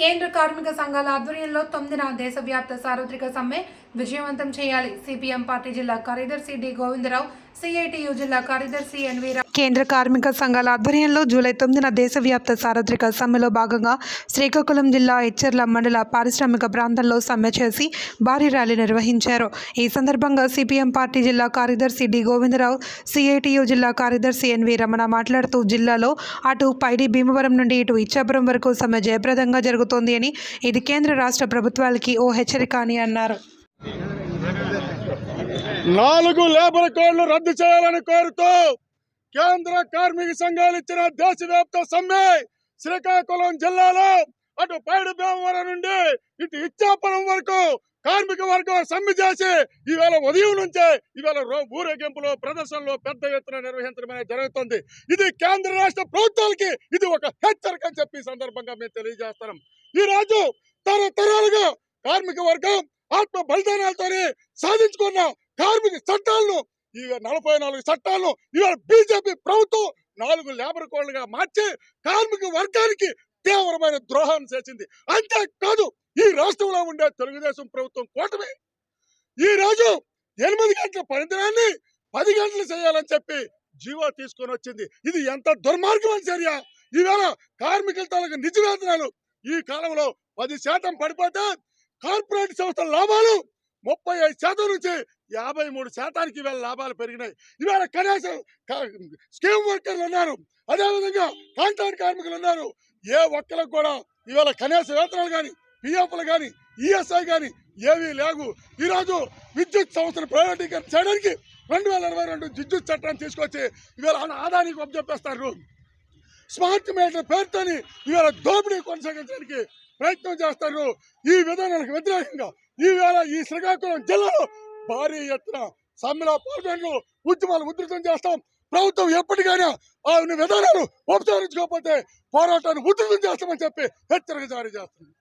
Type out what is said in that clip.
కేంద్ర కార్మిక సంఘాల ఆధ్వర్యంలో 9వ దేశవ్యాప్త సార్వత్రిక సమ్మె విజయవంతం చేయాలి. సిపిఎం పార్టీ జిల్లా కార్యదర్శి డి గోవిందరావు, సిఐటియు జిల్లా కార్యదర్శి ఎన్వి. కేంద్ర కార్మిక సంఘాల ఆధ్వర్యంలో జూలై 9న దేశవ్యాప్త సార్వత్రిక సమ్మెలో భాగంగా శ్రీకాకుళం జిల్లా ఎచ్చెర్ల మండల పారిశ్రామిక ప్రాంతంలో సమ్మె చేసి భారీ ర్యాలీ నిర్వహించారు. ఈ సందర్భంగా సిపిఎం పార్టీ జిల్లా కార్యదర్శి డి గోవిందరావు, సిఐటియు జిల్లా కార్యదర్శి ఎన్వి రమణ మాట్లాడుతూ జిల్లాలో అటు పైడి భీమవరం నుండి ఇటు ఇచ్చాపురం వరకు సమ్మె జయప్రదంగా జరుగుతోంది అని, ఇది కేంద్ర రాష్ట్ర ప్రభుత్వాలకి ఓ హెచ్చరిక అని అన్నారు. 4 లేబర్ కోడ్లు రద్దు చేయాలని కోరుతూ కేంద్ర కార్మిక సంఘాలు ఇచ్చిన దేశవ్యాప్త సమ్మె శ్రీకాకుళం జిల్లాలో అటు పైడి భీమవరం నుండి ఇటు ఇచ్చాపురం వరకు కార్మిక వర్గం సమ్మె చేసి ఈవేళ ఉదయం నుంచే ఈవేళ ఊరేగింపులు ప్రదర్శనలు పెద్ద ఎత్తున నిర్వహించడం జరుగుతుంది. ఇది కేంద్ర రాష్ట్ర ప్రభుత్వాలకి ఇది ఒక హెచ్చరిక అని చెప్పి సందర్భంగా మేము తెలియజేస్తున్నాం. ఈ రోజు తరతరాలుగా కార్మిక వర్గం ఆత్మ బలిదానాలతోనే సాధించుకున్న కార్మిక చట్టాలను ఈ 44 చట్టాలను ఇవాళ బీజేపీ ప్రభుత్వం 4 లేబర్ కోడ్లుగా మార్చి కార్మిక వర్గానికి తీవ్రమైన ద్రోహాన్ని చేసింది. అంతేకాదు ఈ రాష్ట్రంలో ఉండే తెలుగుదేశం ప్రభుత్వం కూటమి ఈ రోజు 8 గంటల పనిదినాన్ని 10 గంటలు చేయాలని చెప్పి జీవో తీసుకొని వచ్చింది. ఇది ఎంత దుర్మార్గమైన చర్య! ఈవేళ కార్మికుల తాలూకు నిజ వేతనాలు ఈ కాలంలో 10% పడిపోతే కార్పొరేట్ సంస్థల లాభాలు 35% నుంచి 53% ఇవాళ లాభాలు పెరిగినాయి. ఇవాళ కనీసం స్కీమ్ వర్కర్లు ఉన్నారు, అదేవిధంగా కాంట్రాక్ట్ కార్మికులు ఉన్నారు. ఏ ఒక్కరికి కూడా ఇవాళ కనీస వేతనాలు కానీ, పిఎఫ్లు కానీ, ఈఎస్ఐ కానీ ఏవీ లేవు. ఈరోజు విద్యుత్ సంస్థను ప్రైవేటీకరణ చేయడానికి 2022 విద్యుత్ చట్టాన్ని తీసుకొచ్చి ఇవాళ ఆదాయానికి అప్పచెప్పేస్తారు. స్మార్ట్ మీటర్ పేరుతోని ఇవాళ దోపిడీ కొనసాగించడానికి ప్రయత్నం చేస్తారు. ఈ విధానాలకు వ్యతిరేకంగా ఈవేళ ఈ శ్రీకాకుళం జిల్లాలో భారీ ఎత్తున సమ్మెలో పాల్గొనలు ఉద్యమాలు ఉధృతం చేస్తాం. ప్రభుత్వం ఎప్పటికైనా ఆ విధానాలు ఉపసంహరించుకోకపోతే పోరాటాన్ని ఉధృతం చేస్తామని చెప్పి హెచ్చరిక జారీ చేస్తుంది.